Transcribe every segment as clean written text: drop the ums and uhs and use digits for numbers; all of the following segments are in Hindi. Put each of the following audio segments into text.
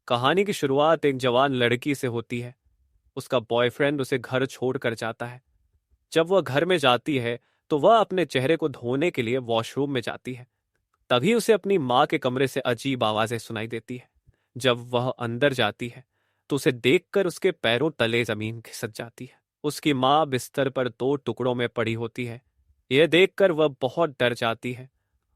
कहानी की शुरुआत एक जवान लड़की से होती है। उसका बॉयफ्रेंड उसे घर छोड़ कर जाता है। जब वह घर में जाती है तो वह अपने चेहरे को धोने के लिए वॉशरूम में जाती है। तभी उसे अपनी माँ के कमरे से अजीब आवाजें सुनाई देती है। जब वह अंदर जाती है तो उसे देखकर उसके पैरों तले जमीन खिसक जाती है। उसकी माँ बिस्तर पर दो टुकड़ों में पड़ी होती है। यह देखकर वह बहुत डर जाती है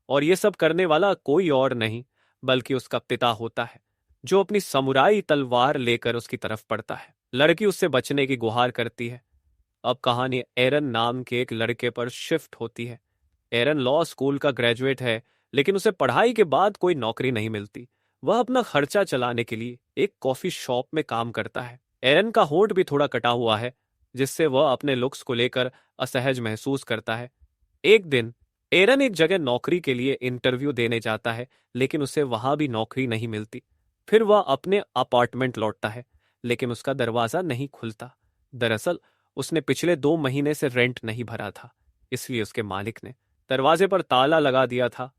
और यह सब करने वाला कोई और नहीं बल्कि उसका पिता होता है, जो अपनी समुराई तलवार लेकर उसकी तरफ पड़ता है। लड़की उससे बचने की गुहार करती है। अब कहानी एरन नाम के एक लड़के पर शिफ्ट होती है। एरन लॉ स्कूल का ग्रेजुएट है, लेकिन उसे पढ़ाई के बाद कोई नौकरी नहीं मिलती। वह अपना खर्चा चलाने के लिए एक कॉफी शॉप में काम करता है। एरन का होंठ भी थोड़ा कटा हुआ है, जिससे वह अपने लुक्स को लेकर असहज महसूस करता है। एक दिन एरन एक जगह नौकरी के लिए इंटरव्यू देने जाता है, लेकिन उसे वहां भी नौकरी नहीं मिलती। फिर वह अपने अपार्टमेंट लौटता है, लेकिन उसका दरवाजा नहीं खुलता। दरअसल उसने पिछले 2 महीने से रेंट नहीं भरा था, इसलिए उसके मालिक ने दरवाजे पर ताला लगा दिया था।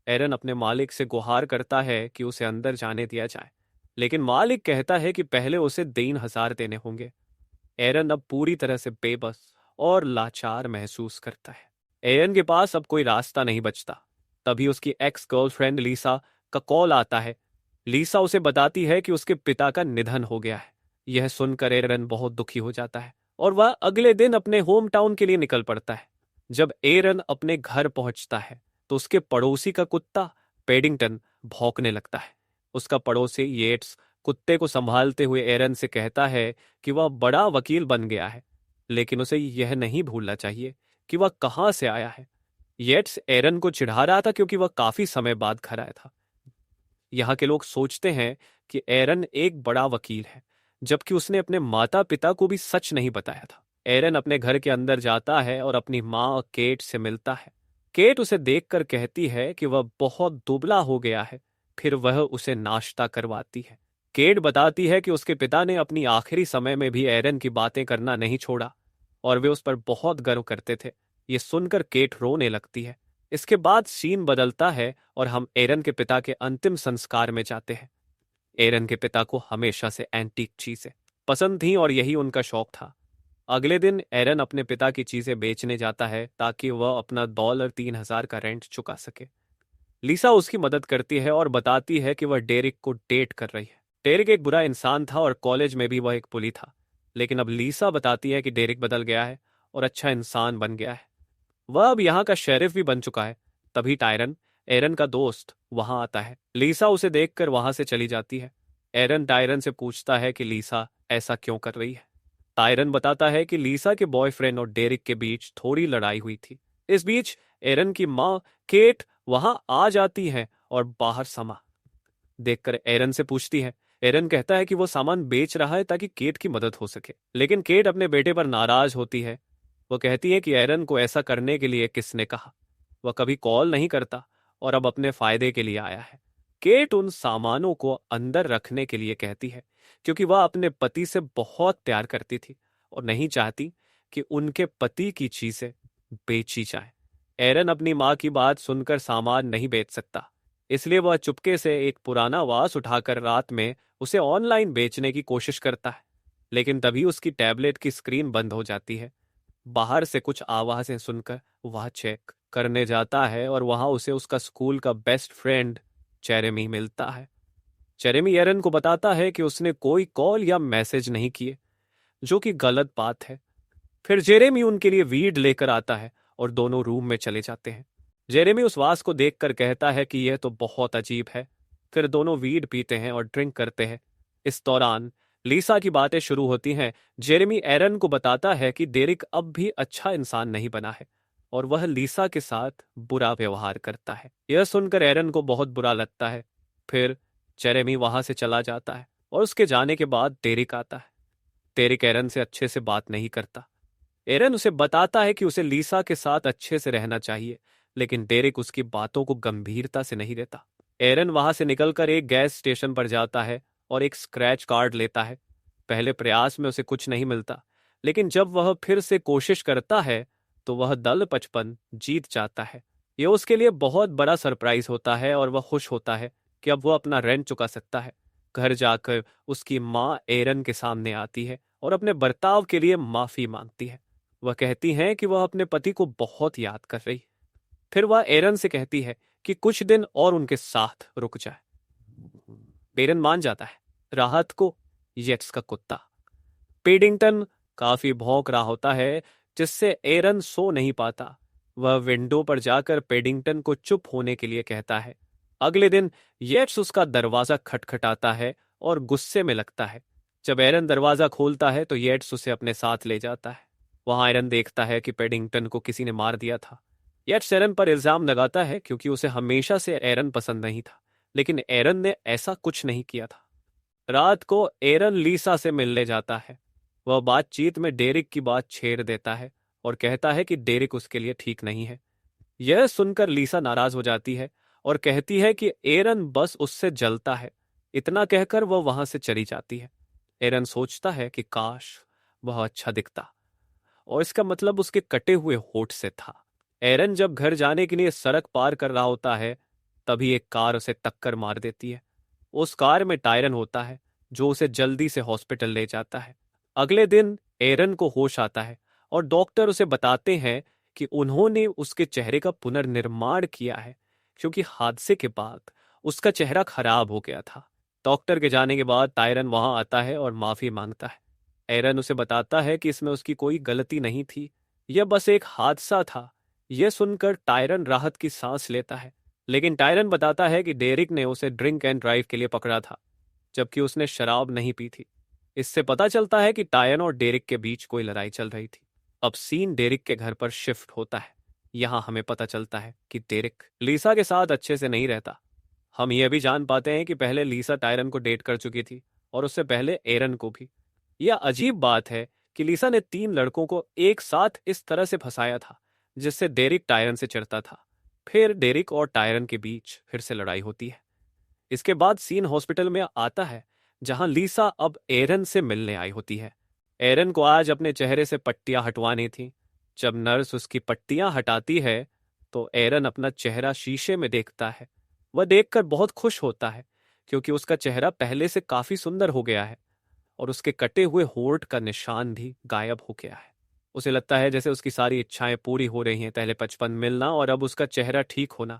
एरन अपने मालिक से गुहार करता है कि उसे अंदर जाने दिया जाए, लेकिन मालिक कहता है कि पहले उसे 3,000 देने होंगे। एरन अब पूरी तरह से बेबस और लाचार महसूस करता है। एरन के पास अब कोई रास्ता नहीं बचता। तभी उसकी एक्स गर्लफ्रेंड लीसा का कॉल आता है। लीसा उसे बताती है कि उसके पिता का निधन हो गया है। यह सुनकर एरन बहुत दुखी हो जाता है और वह अगले दिन अपने होम टाउन के लिए निकल पड़ता है। जब एरन अपने घर पहुंचता है तो उसके पड़ोसी का कुत्ता पेडिंगटन भौंकने लगता है। उसका पड़ोसी येट्स कुत्ते को संभालते हुए एरन से कहता है कि वह बड़ा वकील बन गया है, लेकिन उसे यह नहीं भूलना चाहिए कि वह कहां से आया है। येट्स एरन को चिढ़ा रहा था क्योंकि वह काफी समय बाद घर आया था। यहाँ के लोग सोचते हैं कि एरन एक बड़ा वकील है, जबकि उसने अपने माता पिता को भी सच नहीं बताया था। एरन अपने घर के अंदर जाता है और अपनी माँ केट से मिलता है। केट उसे देखकर कहती है कि वह बहुत दुबला हो गया है। फिर वह उसे नाश्ता करवाती है। केट बताती है कि उसके पिता ने अपनी आखिरी समय में भी एरन की बातें करना नहीं छोड़ा और वे उस पर बहुत गर्व करते थे। ये सुनकर केट रोने लगती है। इसके बाद सीन बदलता है और हम एरन के पिता के अंतिम संस्कार में जाते हैं। एरन के पिता को हमेशा से एंटीक चीजें पसंद थीं और यही उनका शौक था। अगले दिन एरन अपने पिता की चीजें बेचने जाता है ताकि वह अपना $3,000 का रेंट चुका सके। लीसा उसकी मदद करती है और बताती है कि वह डेरिक को डेट कर रही है। डेरिक एक बुरा इंसान था और कॉलेज में भी वह एक बुली था, लेकिन अब लीसा बताती है कि डेरिक बदल गया है और अच्छा इंसान बन गया है। वह अब यहाँ का शेरिफ भी बन चुका है। तभी टायरन, एरन का दोस्त, वहां आता है। लीसा उसे देखकर वहां से चली जाती है। एरन टायरन से पूछता है कि लीसा ऐसा क्यों कर रही है। टायरन बताता है कि लीसा के बॉयफ्रेंड और डेरिक के बीच थोड़ी लड़ाई हुई थी। इस बीच एरन की माँ केट वहां आ जाती है और बाहर सामान देखकर एरन से पूछती है। एरन कहता है कि वो सामान बेच रहा है ताकि केट की मदद हो सके, लेकिन केट अपने बेटे पर नाराज होती है। वो कहती है कि एरन को ऐसा करने के लिए किसने कहा। वह कभी कॉल नहीं करता और अब अपने फायदे के लिए आया है। केट उन सामानों को अंदर रखने के लिए कहती है क्योंकि वह अपने पति से बहुत प्यार करती थी और नहीं चाहती कि उनके पति की चीजें बेची जाए। एरन अपनी माँ की बात सुनकर सामान नहीं बेच सकता, इसलिए वह चुपके से एक पुराना वास उठाकर रात में उसे ऑनलाइन बेचने की कोशिश करता है। लेकिन तभी उसकी टैबलेट की स्क्रीन बंद हो जाती है। बाहर से कुछ आवाजें सुनकर वह चेक करने जाता है और वहां उसे उसका स्कूल का बेस्ट फ्रेंड जेरेमी मिलता है। जेरेमी एरन को बताता है कि उसने कोई कॉल या मैसेज नहीं किए, जो कि गलत बात है। फिर जेरेमी उनके लिए वीड लेकर आता है और दोनों रूम में चले जाते हैं। जेरेमी उस वास को देखकर कहता है कि यह तो बहुत अजीब है। फिर दोनों वीड पीते हैं और ड्रिंक करते हैं। इस दौरान लीसा की बातें शुरू होती हैं। जेरेमी एरन को बताता है कि डेरिक अब भी अच्छा इंसान नहीं बना है और वह लीसा के साथ बुरा व्यवहार करता है। यह सुनकर एरन को बहुत बुरा लगता है। फिर जेरेमी वहां से चला जाता है और उसके जाने के बाद डेरिक आता है। डेरिक एरन से अच्छे से बात नहीं करता। एरन उसे बताता है कि उसे लीसा के साथ अच्छे से रहना चाहिए, लेकिन डेरिक उसकी बातों को गंभीरता से नहीं लेता। एरन वहां से निकलकर एक गैस स्टेशन पर जाता है और एक स्क्रैच कार्ड लेता है। पहले प्रयास में उसे कुछ नहीं मिलता, लेकिन जब वह फिर से कोशिश करता है तो वह दल 55 जीत जाता है। यह उसके लिए बहुत बड़ा सरप्राइज होता है और वह खुश होता है कि अब वह अपना रेंट चुका सकता है। घर जाकर उसकी माँ एरन के सामने आती है और अपने बर्ताव के लिए माफी मांगती है। वह कहती है कि वह अपने पति को बहुत याद कर रही। फिर वह एरन से कहती है कि कुछ दिन और उनके साथ रुक जाए। एरन मान जाता है। राहत को येट्स का कुत्ता पेडिंगटन काफी भौंक रहा होता है, जिससे एरन सो नहीं पाता। वह विंडो पर जाकर पेडिंगटन को चुप होने के लिए कहता है। अगले दिन येट्स उसका दरवाजा खटखटाता है और गुस्से में लगता है। जब एरन दरवाजा खोलता है तो येट्स उसे अपने साथ ले जाता है। वहां एरन देखता है कि पेडिंगटन को किसी ने मार दिया था। येट्स एरन पर इल्जाम लगाता है क्योंकि उसे हमेशा से एरन पसंद नहीं था, लेकिन एरन ने ऐसा कुछ नहीं किया था। रात को एरन लीसा से मिलने जाता है। वह बातचीत में डेरिक की बात छेड़ देता है और कहता है कि डेरिक उसके लिए ठीक नहीं है। यह सुनकर लीसा नाराज हो जाती है और कहती है कि एरन बस उससे जलता है। इतना कहकर वह वहां से चली जाती है। एरन सोचता है कि काश वह अच्छा दिखता, और इसका मतलब उसके कटे हुए होठ से था। एरन जब घर जाने के लिए सड़क पार कर रहा होता है, तभी एक कार उसे टक्कर मार देती है। उस कार में टायरन होता है, जो उसे जल्दी से हॉस्पिटल ले जाता है। अगले दिन एरन को होश आता है और डॉक्टर उसे बताते हैं कि उन्होंने उसके चेहरे का पुनर्निर्माण किया है, क्योंकि हादसे के बाद उसका चेहरा खराब हो गया था। डॉक्टर के जाने के बाद टायरन वहां आता है और माफी मांगता है। एरन उसे बताता है कि इसमें उसकी कोई गलती नहीं थी, यह बस एक हादसा था। यह सुनकर टायरन राहत की सांस लेता है, लेकिन टायरन बताता है कि डेरिक ने उसे ड्रिंक एंड ड्राइव के लिए पकड़ा था, जबकि उसने शराब नहीं पी थी। इससे पता चलता है कि टायरन और डेरिक के बीच कोई लड़ाई चल रही थी। अब सीन डेरिक के घर पर शिफ्ट होता है। यहाँ हमें पता चलता है कि डेरिक लीसा के साथ अच्छे से नहीं रहता। हम यह भी जान पाते हैं कि पहले लीसा टायरन को डेट कर चुकी थी, और उससे पहले एरन को भी। यह अजीब बात है कि लीसा ने 3 लड़कों को एक साथ इस तरह से फंसाया था, जिससे डेरिक टायरन से चिढ़ता था। फिर डेरिक और टायरन के बीच फिर से लड़ाई होती है। इसके बाद सीन हॉस्पिटल में आता है, जहां लीसा अब एरन से मिलने आई होती है। एरन को आज अपने चेहरे से पट्टियां हटवानी थी। जब नर्स उसकी पट्टियां हटाती है तो एरन अपना चेहरा शीशे में देखता है। वह देखकर बहुत खुश होता है, क्योंकि उसका चेहरा पहले से काफी सुंदर हो गया है और उसके कटे हुए होंठ का निशान भी गायब हो गया है। उसे लगता है जैसे उसकी सारी इच्छाएं पूरी हो रही हैं, पहले 55 मिलना और अब उसका चेहरा ठीक होना।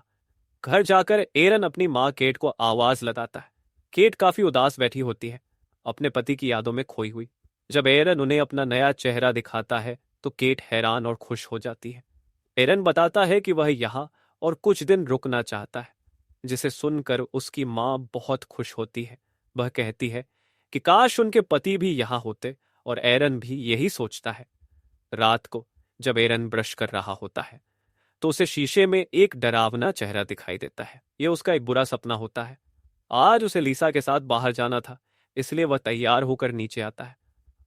घर जाकर एरन अपनी माँ केट को आवाज लगाता है। केट काफी उदास बैठी होती है, अपने पति की यादों में खोई हुई। जब एरन उन्हें अपना नया चेहरा दिखाता है तो केट हैरान और खुश हो जाती है। एरन बताता है कि वह यहाँ और कुछ दिन रुकना चाहता है, जिसे सुनकर उसकी माँ बहुत खुश होती है। वह कहती है कि काश उनके पति भी यहाँ होते, और एरन भी यही सोचता है। रात को जब एरन ब्रश कर रहा होता है तो उसे शीशे में एक डरावना चेहरा दिखाई देता है। यह उसका एक बुरा सपना होता है। आज उसे लीसा के साथ बाहर जाना था, इसलिए वह तैयार होकर नीचे आता है।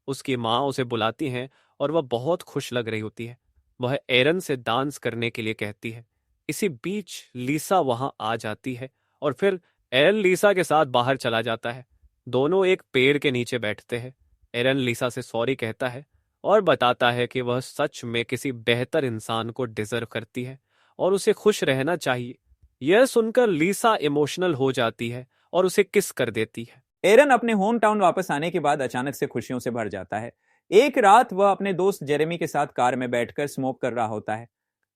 उसकी माँ उसे बुलाती हैं और वह बहुत खुश लग रही होती है। वह एरन से डांस करने के लिए कहती है। इसी बीच लीसा वहां आ जाती है और फिर एरन लीसा के साथ बाहर चला जाता है। दोनों एक पेड़ के नीचे बैठते हैं। एरन लीसा से सॉरी कहता है और बताता है कि वह सच में किसी बेहतर इंसान को डिजर्व करती है और उसे खुश रहना चाहिए। यह सुनकर लीसा इमोशनल हो जाती है और उसे किस कर देती है। एरन अपने होम टाउन वापस आने के बाद अचानक से खुशियों से भर जाता है। एक रात वह अपने दोस्त जेरेमी के साथ कार में बैठकर स्मोक कर रहा होता है।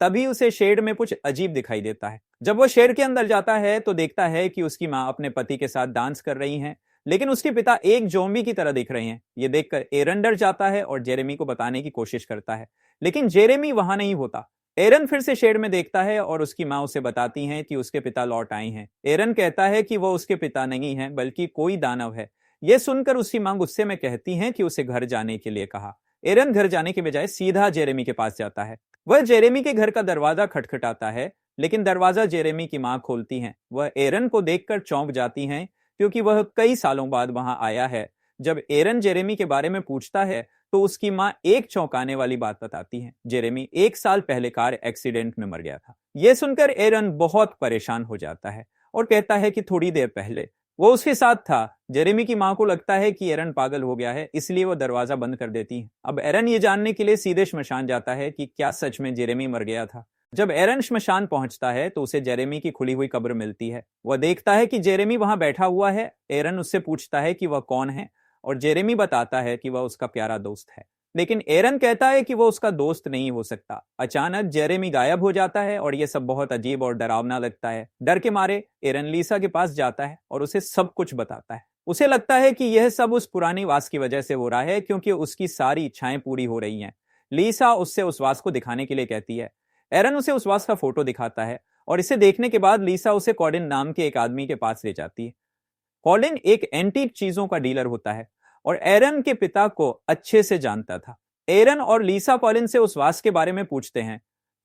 तभी उसे शेड में कुछ अजीब दिखाई देता है। जब वह शेड के अंदर जाता है तो देखता है कि उसकी माँ अपने पति के साथ डांस कर रही हैं, लेकिन उसके पिता एक ज़ॉम्बी की तरह दिख रहे हैं। ये देखकर एरन डर जाता है और जेरेमी को बताने की कोशिश करता है, लेकिन जेरेमी वहां नहीं होता। एरन फिर से शेड में देखता है और उसकी माँ उसे बताती हैं कि उसके पिता लौट आए हैं। एरन कहता है कि वो उसके पिता नहीं हैं, बल्कि कोई दानव है। यह सुनकर उसकी माँ गुस्से में कहती हैं कि उसे घर जाने के लिए कहा। एरन घर जाने के बजाय सीधा जेरेमी के पास जाता है। वह जेरेमी के घर का दरवाजा खटखटाता है, लेकिन दरवाजा जेरेमी की माँ खोलती हैं। वह एरन को देखकर चौंक जाती हैं, क्योंकि वह कई सालों बाद वहां आया है। जब एरन जेरेमी के बारे में पूछता है तो उसकी माँ एक चौंकाने वाली बात बताती है। जेरेमी 1 साल पहले कार एक्सीडेंट में मर गया था। यह सुनकर एरन बहुत परेशान हो जाता है और कहता है कि थोड़ी देर पहले वो उसके साथ था। जेरेमी की माँ को लगता है कि एरन पागल हो गया है, इसलिए वो दरवाजा बंद कर देती है। अब एरन ये जानने के लिए सीधे श्मशान जाता है कि क्या सच में जेरेमी मर गया था। जब एरन श्मशान पहुंचता है तो उसे जेरेमी की खुली हुई कब्र मिलती है। वह देखता है कि जेरेमी वहां बैठा हुआ है। एरन उससे पूछता है कि वह कौन है और जेरेमी बताता है कि वह उसका प्यारा दोस्त है, लेकिन एरन कहता है कि वह उसका दोस्त नहीं हो सकता। अचानक जेरेमी गायब हो जाता है और यह सब बहुत अजीब और डरावना लगता है। डर के मारे एरन लीसा के पास जाता है और उसे सब कुछ बताता है। उसे लगता है कि यह सब उस पुरानी वास की वजह से हो रहा है, क्योंकि उसकी सारी इच्छाएं पूरी हो रही हैं। लीसा उससे उस वास को दिखाने के लिए कहती है। एरन उसे उस वास का फोटो दिखाता है और इसे देखने के बाद लीसा उसे कॉलिन नाम के एक आदमी के पास ले जाती है। कॉलिन एक एंटीक चीजों का डीलर होता है और एरन के पिता को अच्छे से जानता था। एरन और लीसा कॉलिन से उस वास के बारे में पूछते हैं।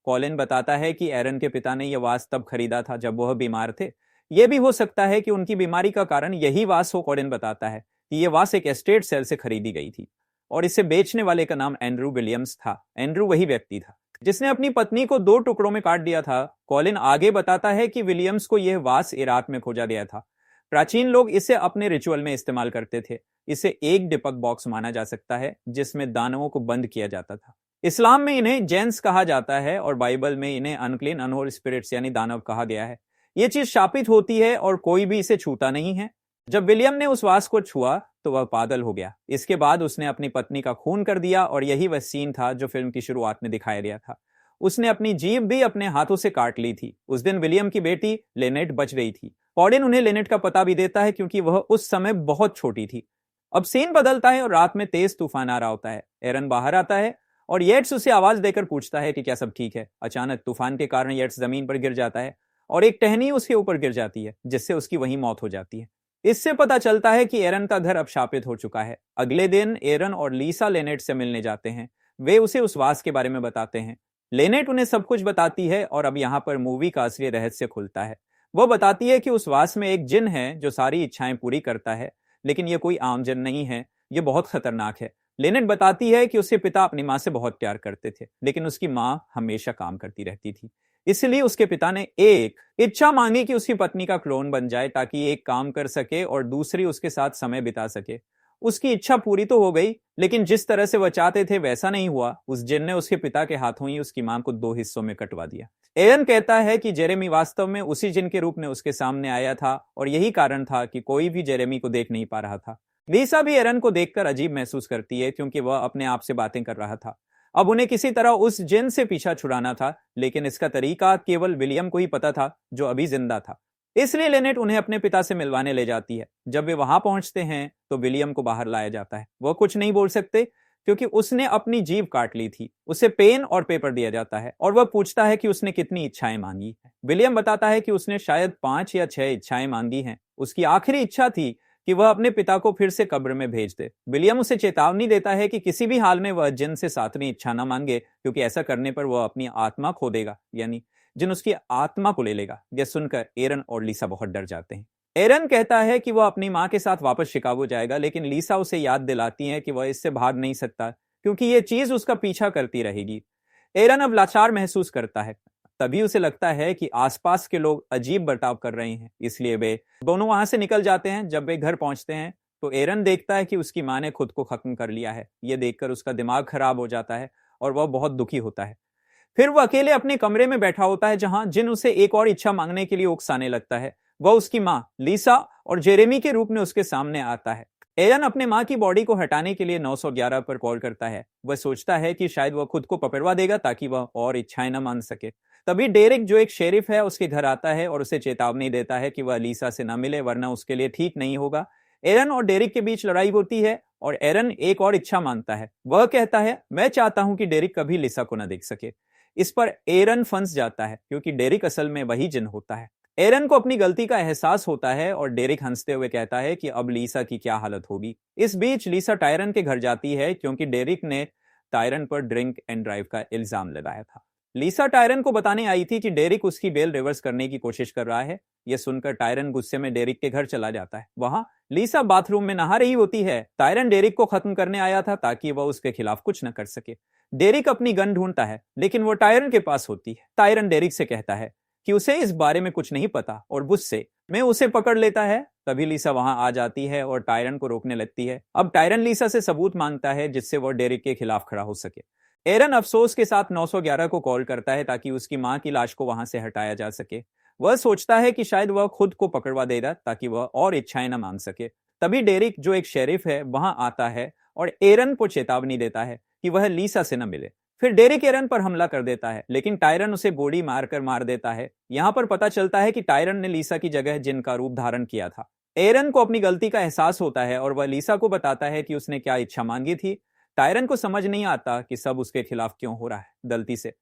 कॉलिन बताता है कि एरन के पिता ने यह वास तब खरीदा था जब वह बीमार थे। यह भी हो सकता है कि उनकी बीमारी का कारण यही वास हो। कॉलिन बताता है कि यह वास एक एस्टेट सेल से खरीदी गई थी और इसे बेचने वाले का नाम एंड्रू विलियम्स था। एंड्रू वही व्यक्ति था जिसने अपनी पत्नी को 2 टुकड़ों में काट दिया था। कॉलिन आगे बताता है कि विलियम्स को यह वास इराक में खोजा गया था। प्राचीन लोग इसे अपने रिचुअल में इस्तेमाल करते थे। इसे एक डिपक बॉक्स माना जा सकता है जिसमें दानवों को बंद किया जाता था। इस्लाम में इन्हें जेंस कहा जाता है और बाइबल में इन्हें अनक्लीन अनहोली स्पिरिट्स यानी दानव कहा गया है। यह चीज शापित होती है और कोई भी इसे छूता नहीं है। जब विलियम ने उस वास को छुआ तो वह पागल हो गया। इसके बाद उसने अपनी पत्नी का खून कर दिया और यही वह सीन था जो फिल्म की शुरुआत में दिखाया गया था। उसने अपनी जीभ भी अपने हाथों से काट ली थी। उस दिन विलियम की बेटी लेनेट बच गई थी। कॉलिन उन्हें लेनेट का पता भी देता है क्योंकि वह उस समय बहुत छोटी थी। अब सीन बदलता है और रात में तेज तूफान आ रहा होता है। एरन बाहर आता है और येट्स उसे आवाज देकर पूछता है कि क्या सब ठीक है। अचानक तूफान के कारण येट्स जमीन पर गिर जाता है और एक टहनी उसके ऊपर गिर जाती है जिससे उसकी वहीं मौत हो जाती है। इससे पता चलता है कि एरन का घर अब शापित हो चुका है। अगले दिन एरन और लीसा लेनेट से मिलने जाते हैं। वे उसे उस वास के बारे में बताते हैं। लेनेट उन्हें सब कुछ बताती है और अब यहाँ पर मूवी का असली रहस्य खुलता है। वो बताती है कि उस वास में एक जिन है जो सारी इच्छाएं पूरी करता है, लेकिन ये कोई आम जिन नहीं है, ये बहुत खतरनाक है। लेनेट बताती है कि उसके पिता अपनी माँ से बहुत प्यार करते थे, लेकिन उसकी माँ हमेशा काम करती रहती थी। इसलिए उसके पिता ने एक इच्छा मांगी कि उसकी पत्नी का क्लोन बन जाए ताकि एक काम कर सके और दूसरी उसके साथ समय बिता सके। उसकी इच्छा पूरी तो हो गई, लेकिन जिस तरह से वह चाहते थे वैसा नहीं हुआ। उस जिन ने उसके पिता के हाथों ही उसकी मां को 2 हिस्सों में कटवा दिया। एरन कहता है कि जेरेमी वास्तव में उसी जिन के रूप में उसके सामने आया था और यही कारण था कि कोई भी जेरेमी को देख नहीं पा रहा था। लीसा भी एरन को देखकर अजीब महसूस करती है क्योंकि वह अपने आप से बातें कर रहा था। अब उन्हें किसी तरह उस जिन से पीछा छुड़ाना था, लेकिन इसका तरीका केवल विलियम को ही पता था जो अभी जिंदा था। इसलिए लेनेट उन्हें अपने पिता से मिलवाने ले जाती है। जब वे वहां पहुंचते हैं तो विलियम को बाहर लाया जाता है। वह कुछ नहीं बोल सकते क्योंकि उसने अपनी जीभ काट ली थी। उसे पेन और पेपर दिया जाता है और वह पूछता है कि उसने कितनी इच्छाएं मांगी है। विलियम बताता है कि उसने शायद 5 या 6 इच्छाएं मांगी हैं। उसकी आखिरी इच्छा थी कि वह अपने पिता को फिर से कब्र में भेज दे। विलियम उसे चेतावनी देता है कि किसी भी हाल में वह जिन से 7वीं इच्छा न मांगे, क्योंकि ऐसा करने पर वह अपनी आत्मा खो देगा, यानी जिन उसकी आत्मा को ले लेगा। यह सुनकर एरन और लीसा बहुत डर जाते हैं। एरन कहता है कि वह अपनी मां के साथ वापस शिकागो जाएगा, लेकिन लीसा उसे याद दिलाती है कि वह इससे भाग नहीं सकता क्योंकि यह चीज उसका पीछा करती रहेगी। एरन अब लाचार महसूस करता है। तभी उसे लगता है कि आसपास के लोग अजीब बर्ताव कर रहे हैं, इसलिए वे दोनों वहां से निकल जाते हैं। जब वे घर पहुंचते हैं तो एरन देखता है कि उसकी मां ने खुद को खत्म कर लिया है। यह देखकर उसका दिमाग खराब हो जाता है और वह बहुत दुखी होता है। फिर वह अकेले अपने कमरे में बैठा होता है जहां जिन उसे एक और इच्छा मांगने के लिए उकसाने लगता है। वह उसकी मां लीसा और जेरेमी के रूप में उसके सामने आता है। एरन अपने मां की बॉडी को हटाने के लिए 911 पर कॉल करता है। वह सोचता है कि शायद वह खुद को पकड़वा देगा ताकि वह और इच्छाएं न मान सके। तभी डेरिक जो एक शेरिफ है उसके घर आता है और उसे चेतावनी देता है कि वह लीसा से न मिले वरना उसके लिए ठीक नहीं होगा। एरन और डेरिक के बीच लड़ाई होती है और एरन एक और इच्छा मांगता है। वह कहता है, मैं चाहता हूं कि डेरिक कभी लीसा को न देख सके। इस पर एरन फंस जाता है क्योंकि डेरिक असल में वही जिन होता है। एरन को अपनी गलती का एहसास होता है और डेरिक हंसते हुए कहता है कि अब लीसा की क्या हालत होगी। इस बीच लीसा टायरन के घर जाती है क्योंकि डेरिक ने टायरन पर ड्रिंक एंड ड्राइव का इल्जाम लगाया था। लीसा टायरन को बताने आई थी कि डेरिक उसकी बेल रिवर्स करने की कोशिश कर रहा है। यह सुनकर टायरन गुस्से में डेरिक के घर चला जाता है। वहां लीसा बाथरूम में नहा रही होती है। टायरन डेरिक को खत्म करने आया था ताकि वह उसके खिलाफ कुछ न कर सके। डेरिक अपनी गन ढूंढता है लेकिन वो टायरन के पास होती है। टायरन डेरिक से कहता है कि उसे इस बारे में कुछ नहीं पता और गुस्से में उसे पकड़ लेता है। तभी लीसा वहां आ जाती है और टायरन को रोकने लगती है। अब टायरन लीसा से सबूत मांगता है जिससे वह डेरिक के खिलाफ खड़ा हो सके। एरन अफसोस के साथ 911 को कॉल करता है ताकि उसकी मां की लाश को वहां से हटाया जा सके। वह सोचता है कि शायद वह खुद को पकड़वा देगा ताकि वह और इच्छाएं न मांग सके। तभी डेरिक जो एक शेरिफ है वहां आता है और एरन को चेतावनी देता है कि वह लीसा से न मिले। फिर डेरिक एरन पर हमला कर देता है, लेकिन टायरन उसे गोली मारकर मार देता है। यहाँ पर पता चलता है कि टायरन ने लीसा की जगह जिन का रूप धारण किया था। एरन को अपनी गलती का एहसास होता है और वह लीसा को बताता है कि उसने क्या इच्छा मांगी थी। टायरन को समझ नहीं आता कि सब उसके खिलाफ क्यों हो रहा है। गलती से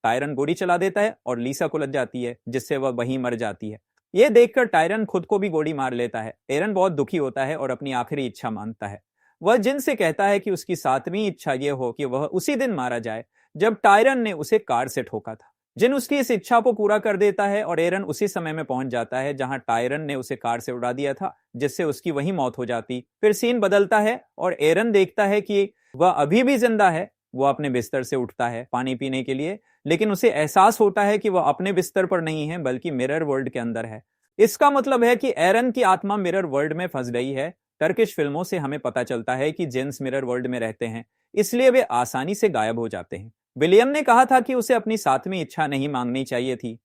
टायरन गोली चला देता है और लीसा को लग जाती है, जिससे वह वहीं मर जाती है। यह देखकर टायरन खुद को भी गोली मार लेता है। एरन बहुत दुखी होता है और अपनी आखिरी इच्छा मांगता है। वह जिन से कहता है कि उसकी 7वीं इच्छा यह हो कि वह उसी दिन मारा जाए जब टायरन ने उसे कार से ठोका था। जिन उसकी इस इच्छा को पूरा कर देता है और एरन उसी समय में पहुंच जाता है जहां टायरन ने उसे कार से उड़ा दिया था, जिससे उसकी वहीं मौत हो जाती। फिर सीन बदलता है और एरन देखता है कि वह अभी भी जिंदा है। वह अपने बिस्तर से उठता है पानी पीने के लिए, लेकिन उसे एहसास होता है कि वह अपने बिस्तर पर नहीं है बल्कि मिरर वर्ल्ड के अंदर है। इसका मतलब है कि एरन की आत्मा मिरर वर्ल्ड में फंस गई है। टर्किश फिल्मों से हमें पता चलता है कि जिन्स मिरर वर्ल्ड में रहते हैं, इसलिए वे आसानी से गायब हो जाते हैं। विलियम ने कहा था कि उसे अपनी 7वीं इच्छा नहीं मांगनी चाहिए थी।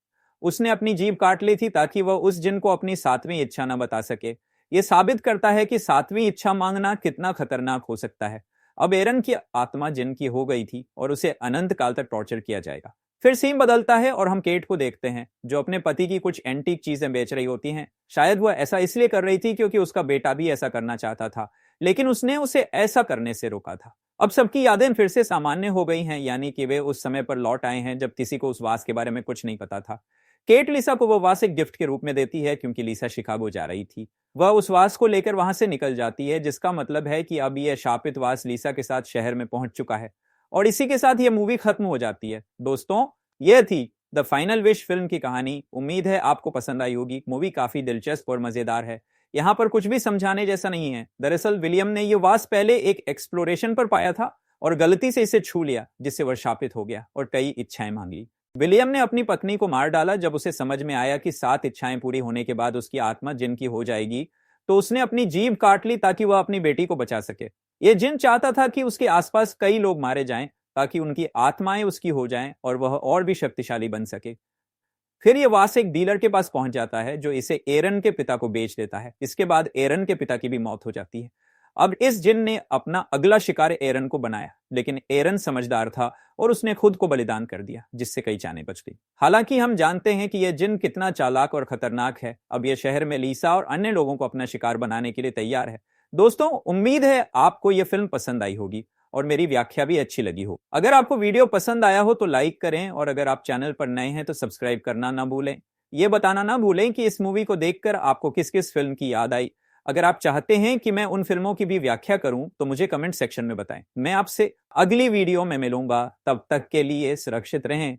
उसने अपनी जीभ काट ली थी ताकि वह उस जिन को अपनी 7वीं इच्छा न बता सके। यह साबित करता है कि 7वीं इच्छा मांगना कितना खतरनाक हो सकता है। अब एरन की आत्मा जिन की हो गई थी और उसे अनंत काल तक टॉर्चर किया जाएगा। फिर सीन बदलता है और हम केट को देखते हैं, जो अपने पति की कुछ एंटीक चीजें बेच रही होती हैं। शायद वह ऐसा इसलिए कर रही थी क्योंकि उसका बेटा भी ऐसा करना चाहता था, लेकिन उसने उसे ऐसा करने से रोका था। अब सबकी यादें फिर से सामान्य हो गई हैं, यानी कि वे उस समय पर लौट आए हैं जब किसी को उस वास के बारे में कुछ नहीं पता था। केट लिसा को वो वास एक गिफ्ट के रूप में देती है क्योंकि लिसा शिकागो जा रही थी। वह उस वास को लेकर वहां से निकल जाती है, जिसका मतलब है कि अब यह शापित वास लिसा के साथ शहर में पहुंच चुका है। और इसी के साथ यह मूवी खत्म हो जाती है। दोस्तों, यह थी द फाइनल विश फिल्म की कहानी। उम्मीद है आपको पसंद आई होगी। मूवी काफी दिलचस्प और मजेदार है। यहाँ पर कुछ भी समझाने जैसा नहीं है। दरअसल विलियम ने यह वास पहले एक एक्सप्लोरेशन पर पाया था और गलती से इसे छू लिया, जिससे वह शापित हो गया और कई इच्छाएं मांगी। विलियम ने अपनी पत्नी को मार डाला जब उसे समझ में आया कि 7 इच्छाएं पूरी होने के बाद उसकी आत्मा जिन की हो जाएगी, तो उसने अपनी जीभ काट ली ताकि वह अपनी बेटी को बचा सके। यह जिन चाहता था कि उसके आसपास कई लोग मारे जाएं ताकि उनकी आत्माएं उसकी हो जाएं और वह और भी शक्तिशाली बन सके। फिर यह वास एक डीलर के पास पहुंच जाता है जो इसे एरन के पिता को बेच देता है। इसके बाद एरन के पिता की भी मौत हो जाती है। अब इस जिन ने अपना अगला शिकार एरन को बनाया, लेकिन एरन समझदार था और उसने खुद को बलिदान कर दिया, जिससे कई जानें बच गई। हालांकि हम जानते हैं कि यह जिन कितना चालाक और खतरनाक है। अब यह शहर में लीसा और अन्य लोगों को अपना शिकार बनाने के लिए तैयार है। दोस्तों, उम्मीद है आपको यह फिल्म पसंद आई होगी और मेरी व्याख्या भी अच्छी लगी हो। अगर आपको वीडियो पसंद आया हो तो लाइक करें और अगर आप चैनल पर नए हैं तो सब्सक्राइब करना ना भूलें। यह बताना ना भूलें कि इस मूवी को देखकर आपको किस किस फिल्म की याद आई। अगर आप चाहते हैं कि मैं उन फिल्मों की भी व्याख्या करूं तो मुझे कमेंट सेक्शन में बताएं। मैं आपसे अगली वीडियो में मिलूंगा। तब तक के लिए सुरक्षित रहें।